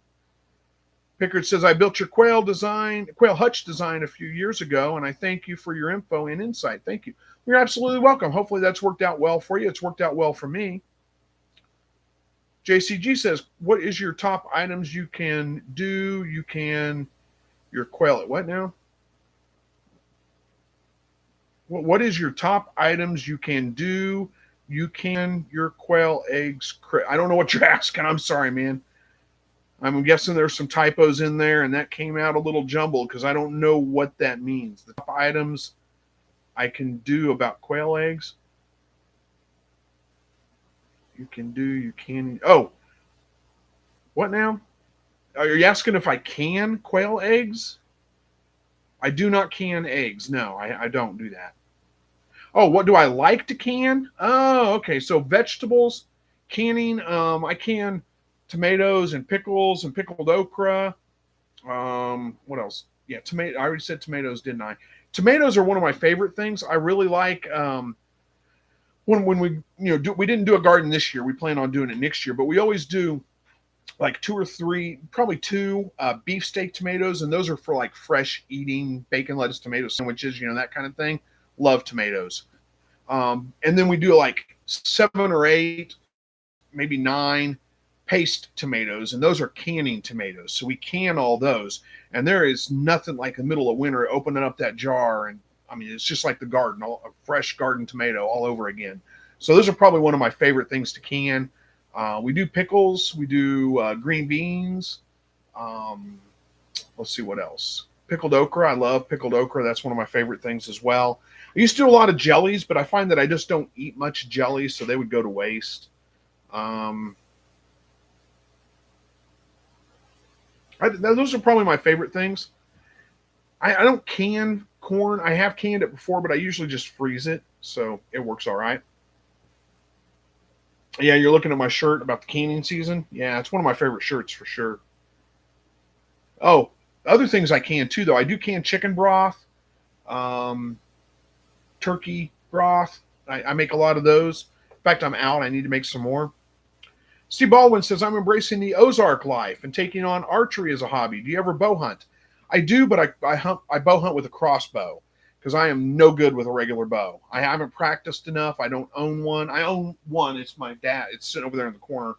Pickard says, I built your quail hutch design a few years ago, and I thank you for your info and insight. Thank you. You're absolutely welcome. Hopefully that's worked out well for you. It's worked out well for me. JCG says, what is your top items you can do? Your quail, what now? What is your top items you can do? Your quail eggs. I don't know what you're asking. I'm sorry, man. I'm guessing there's some typos in there, and that came out a little jumbled because I don't know what that means. The top items I can do about quail eggs. Oh, what now? Are you asking if I can quail eggs? I do not can eggs. No, I don't do that. Oh, what do I like to can? Oh, okay. So vegetables, canning. I can tomatoes and pickles and pickled okra. What else? Yeah, tomato. I already said tomatoes, didn't I? Tomatoes are one of my favorite things. I really like when we we didn't do a garden this year. We plan on doing it next year, but we always do like 2 or 3, probably 2 beefsteak tomatoes, and those are for like fresh eating bacon, lettuce, tomato sandwiches, that kind of thing. Love tomatoes. And then we do like 7 or 8, maybe 9 paste tomatoes, and those are canning tomatoes. So we can all those, and there is nothing like the middle of winter opening up that jar, and I mean it's just like the garden, a fresh garden tomato all over again. So those are probably one of my favorite things to can. We do pickles, we do green beans. Let's see what else. Pickled okra. I love pickled okra. That's one of my favorite things as well. I used to do a lot of jellies, but I find that I just don't eat much jelly, so they would go to waste. Those are probably my favorite things. I don't can corn. I have canned it before, but I usually just freeze it, so it works all right. Yeah, you're looking at my shirt about the canning season. Yeah, it's one of my favorite shirts for sure. Oh, other things I can too, though. I do can chicken broth, turkey broth. I make a lot of those. In fact, I'm out. I need to make some more. Steve Baldwin says, I'm embracing the Ozark life and taking on archery as a hobby. Do you ever bow hunt? I do, but I bow hunt with a crossbow because I am no good with a regular bow. I haven't practiced enough. I don't own one. I own one. It's my dad. It's sitting over there in the corner.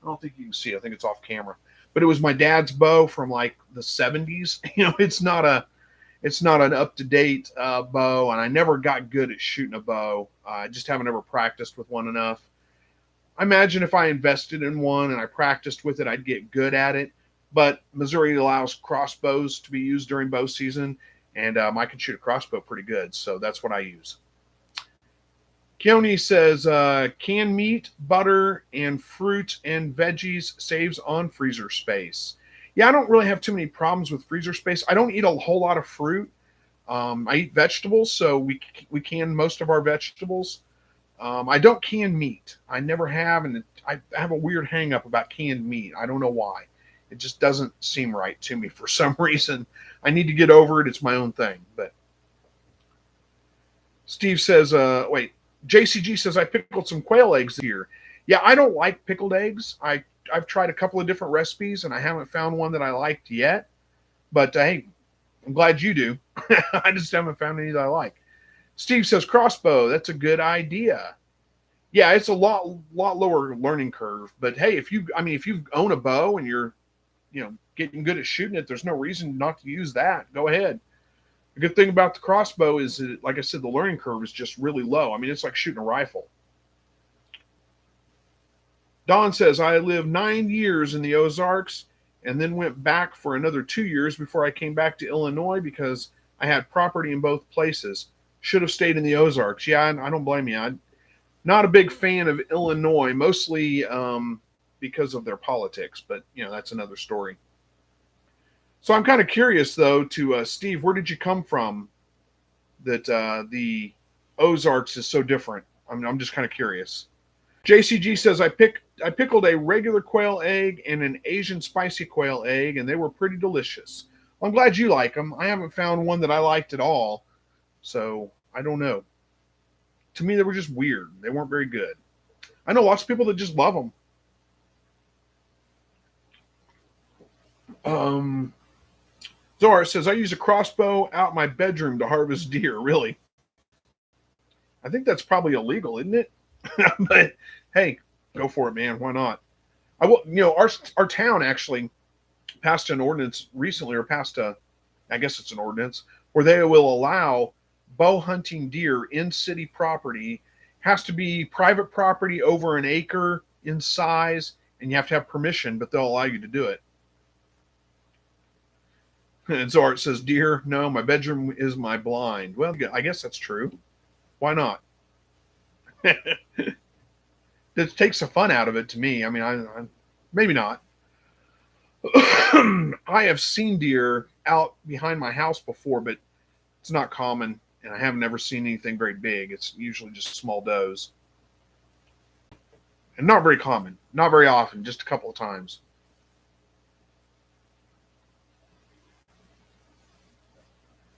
I don't think you can see it. I think it's off camera. But it was my dad's bow from like the 70s. It's not an up-to-date bow, and I never got good at shooting a bow. I just haven't ever practiced with one enough. I imagine if I invested in one and I practiced with it, I'd get good at it. But Missouri allows crossbows to be used during bow season, and I can shoot a crossbow pretty good, so that's what I use. Keone says, canned meat, butter, and fruit and veggies saves on freezer space. Yeah, I don't really have too many problems with freezer space. I don't eat a whole lot of fruit. I eat vegetables, so we can most of our vegetables. I don't can meat. I never have, and I have a weird hang up about canned meat. I don't know why. It just doesn't seem right to me for some reason. I need to get over it. It's my own thing. But Steve says, wait, JCG says, I pickled some quail eggs here. Yeah, I don't like pickled eggs. I've tried a couple of different recipes, and I haven't found one that I liked yet. But hey, I'm glad you do. I just haven't found any that I like. Steve says, crossbow. That's a good idea. Yeah, it's a lot lower learning curve. But hey, if you own a bow and you're, getting good at shooting it, there's no reason not to use that. Go ahead. The good thing about the crossbow is that, like I said, the learning curve is just really low. I mean, it's like shooting a rifle. Don says, I lived 9 years in the Ozarks and then went back for another 2 years before I came back to Illinois because I had property in both places. Should have stayed in the Ozarks. Yeah, I don't blame you. I'm not a big fan of Illinois, mostly because of their politics, but, that's another story. So I'm kind of curious, though, to Steve, where did you come from that the Ozarks is so different? I'm just kind of curious. JCG says, I pickled a regular quail egg and an Asian spicy quail egg, and they were pretty delicious. Well, I'm glad you like them. I haven't found one that I liked at all, so I don't know. To me, they were just weird. They weren't very good. I know lots of people that just love them. Zora says, I use a crossbow out my bedroom to harvest deer. Really? I think that's probably illegal, isn't it? But hey, go for it, man. Why not? I will. Our town actually passed an ordinance recently, or I guess it's an ordinance where they will allow bow hunting deer in city property. Has to be private property over an acre in size, and you have to have permission, but they'll allow you to do it. And Zora says, deer, no, my bedroom is my blind. Well, I guess that's true. Why not? It takes the fun out of it to me. I mean, I maybe not. I have seen deer out behind my house before, but it's not common, and I haven't ever seen anything very big. It's usually just small does. And not very common. Not very often, just a couple of times.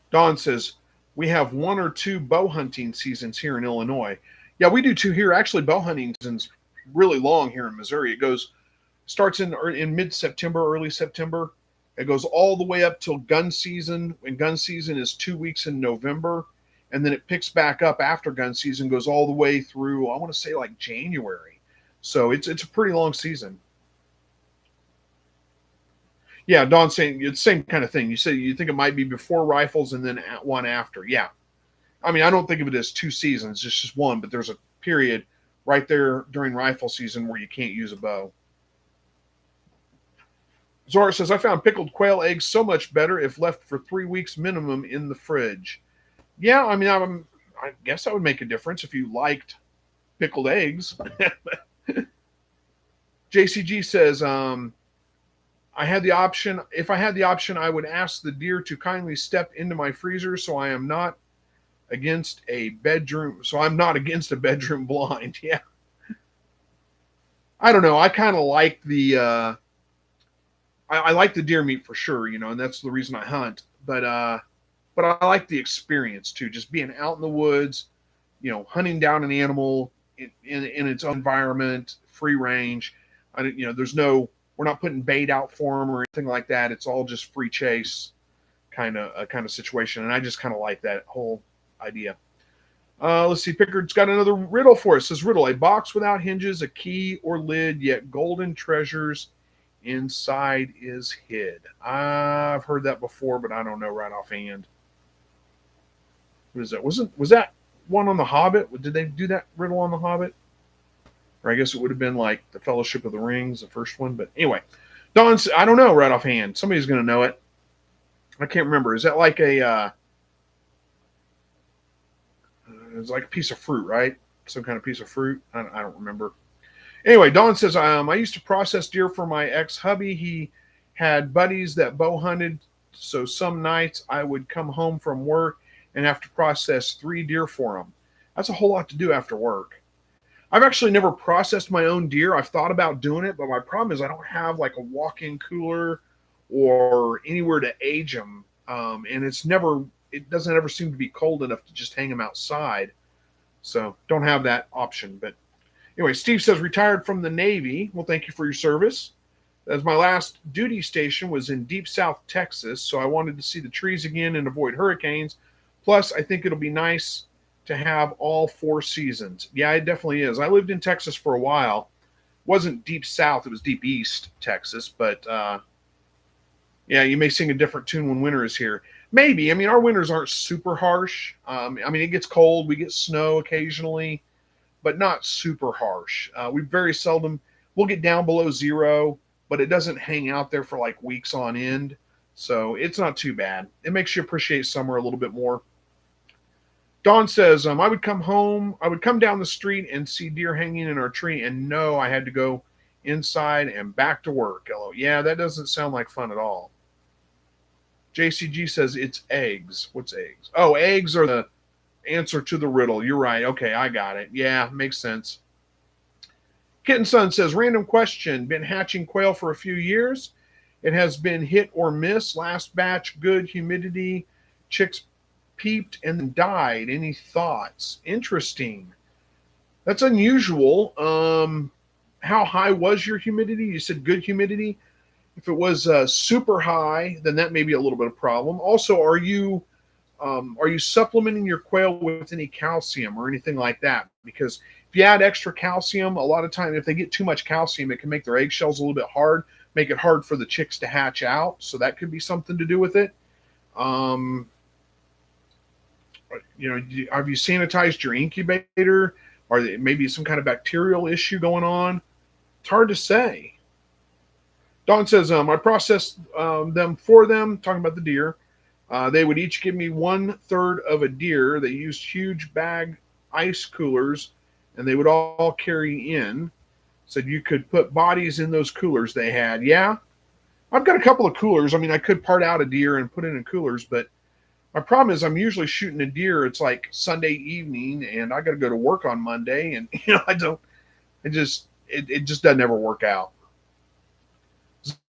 Don says, we have 1 or 2 bow hunting seasons here in Illinois. Yeah, we do too here. Actually, bow hunting season's really long here in Missouri. It starts in mid-September, early September. It goes all the way up till gun season. And gun season is 2 weeks in November. And then it picks back up after gun season, goes all the way through, I want to say like January. So it's a pretty long season. Yeah, Don's saying it's the same kind of thing. You say you think it might be before rifles and then one after. Yeah. I mean, I don't think of it as 2 seasons, it's just one, but there's a period right there during rifle season where you can't use a bow. Zora says, I found pickled quail eggs so much better if left for 3 weeks minimum in the fridge. Yeah, I mean, I guess that would make a difference if you liked pickled eggs. JCG says, I had the option. If I had the option, I would ask the deer to kindly step into my freezer so I am not against a bedroom. So I'm not against a bedroom blind. Yeah. I don't know. I kind of like I like the deer meat for sure, and that's the reason I hunt. But I like the experience too, just being out in the woods, hunting down an animal in its own environment, free range. We're not putting bait out for them or anything like that. It's all just free chase kind of situation, and I just kind of like that whole idea. Let's see. Pickard's got another riddle for us. It says, riddle: a box without hinges, a key or lid, yet golden treasures inside is hid. I've heard that before, but I don't know right offhand. What is that? Was that one on The Hobbit? Did they do that riddle on The Hobbit? Or I guess it would have been like the Fellowship of the Rings, the first one. But anyway, Don's, I don't know right offhand. Somebody's going to know it. I can't remember. Is that like it's like a piece of fruit, right? Some kind of piece of fruit. I don't remember. Anyway, Don says, I used to process deer for my ex-hubby. He Had buddies that bow hunted, so some nights I would come home from work and have to process 3 deer for them. That's a whole lot to do after work. I've actually never processed my own deer. I've thought about doing it, but my problem is I don't have like a walk-in cooler or anywhere to age them, and it doesn't ever seem to be cold enough to just hang them outside. So don't have that option. But anyway, Steve says retired from the Navy. Well, thank you for your service. As my last duty station was in deep South Texas, so I wanted to see the trees again and avoid hurricanes. Plus, I think it'll be nice to have all 4 seasons. Yeah, it definitely is. I lived in Texas for a while. It wasn't deep South, it was deep East Texas. But yeah, you may sing a different tune when winter is here. Maybe. I mean, our winters aren't super harsh. I mean, it gets cold. We get snow occasionally, but not super harsh. We very seldom, we'll get down below 0, but it doesn't hang out there for like weeks on end. So it's not too bad. It makes you appreciate summer a little bit more. Dawn says, I would come down the street and see deer hanging in our tree and know I had to go inside and back to work. Hello. Yeah, that doesn't sound like fun at all. JCG says it's eggs. What's eggs? Oh, eggs are the answer to the riddle. You're right. Okay, I got it. Yeah, makes sense. Kitten Son says, random question. Been hatching quail for a few years. It has been hit or miss. Last batch, good humidity. Chicks peeped and then died. Any thoughts? Interesting. That's unusual. How high was your humidity? You said good humidity. If it was super high, then that may be a little bit of a problem. Also, are you supplementing your quail with any calcium or anything like that? Because if you add extra calcium, a lot of times if they get too much calcium, it can make their eggshells a little bit hard, make it hard for the chicks to hatch out. So that could be something to do with it. Have you sanitized your incubator? Or maybe some kind of bacterial issue going on? It's hard to say. Don says, I processed them for them, talking about the deer. They would each give me 1/3 of a deer. They used huge bag ice coolers, and they would all carry in. Said you could put bodies in those coolers they had. Yeah, I've got a couple of coolers. I mean, I could part out a deer and put it in coolers, but my problem is I'm usually shooting a deer. It's like Sunday evening, and I got to go to work on Monday, and it just doesn't ever work out.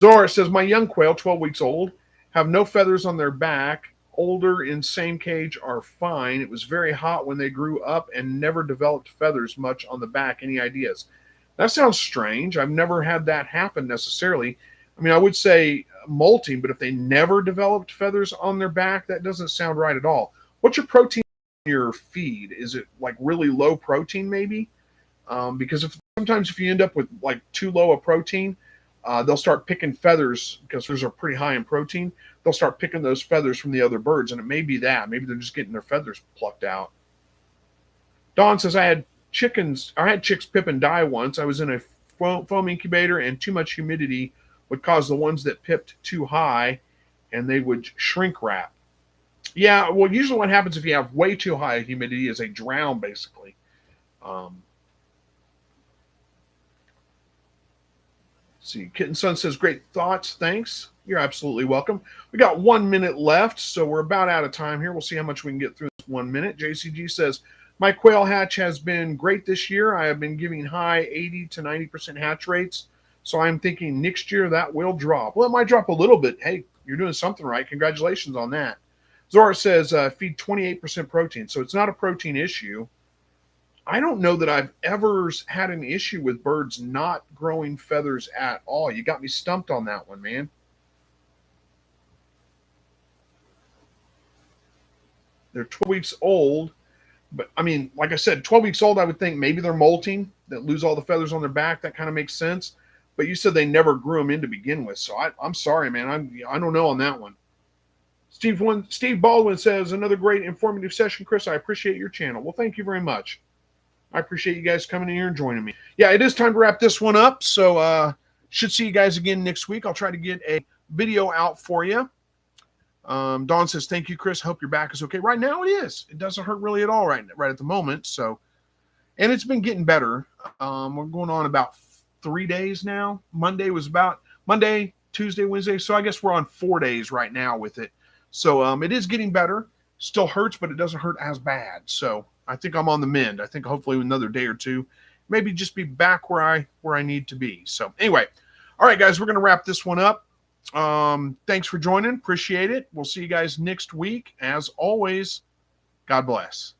Zora says, my young quail, 12 weeks old, have no feathers on their back. Older in same cage are fine. It was very hot when they grew up and never developed feathers much on the back. Any ideas? That sounds strange. I've never had that happen necessarily. I mean, I would say molting, but if they never developed feathers on their back, that doesn't sound right at all. What's your protein in your feed? Is it like really low protein maybe? Because sometimes if you end up with like too low a protein, they'll start picking feathers because feathers are pretty high in protein. They'll start picking those feathers from the other birds, and it may be that. Maybe they're just getting their feathers plucked out. Dawn says, I had chicks pip and die once. I was in a foam incubator, and too much humidity would cause the ones that pipped too high, and they would shrink wrap. Yeah, well, usually what happens if you have way too high humidity is they drown, basically. See, Kitten Son says, great thoughts. Thanks. You're absolutely welcome. We got 1 minute left, so we're about out of time here. We'll see how much we can get through this 1 minute. JCG says, my quail hatch has been great this year. I have been giving high 80 to 90% hatch rates, so I'm thinking next year that will drop. Well, it might drop a little bit. Hey, you're doing something right. Congratulations on that. Zora says, feed 28% protein, so it's not a protein issue. I don't know that I've ever had an issue with birds not growing feathers at all. You got me stumped on that one, man. They're 12 weeks old, but I mean, like I said, 12 weeks old, I would think maybe they're molting, that lose all the feathers on their back. That kind of makes sense. But you said they never grew them in to begin with. So I'm sorry, man. I don't know on that one. Steve Baldwin says, another great informative session, Chris. I appreciate your channel. Well, thank you very much. I appreciate you guys coming in here and joining me. Yeah, it is time to wrap this one up. So should see you guys again next week. I'll try to get a video out for you. Dawn says, thank you, Chris. Hope your back is okay. Right now it is. It doesn't hurt really at all right at the moment. So, and it's been getting better. We're going on about 3 days now. Monday, Tuesday, Wednesday. So I guess we're on 4 days right now with it. So it is getting better. Still hurts, but it doesn't hurt as bad. So I think I'm on the mend. I think hopefully another day or two, maybe just be back where I need to be. So anyway, all right, guys, we're going to wrap this one up. Thanks for joining. Appreciate it. We'll see you guys next week. As always, God bless.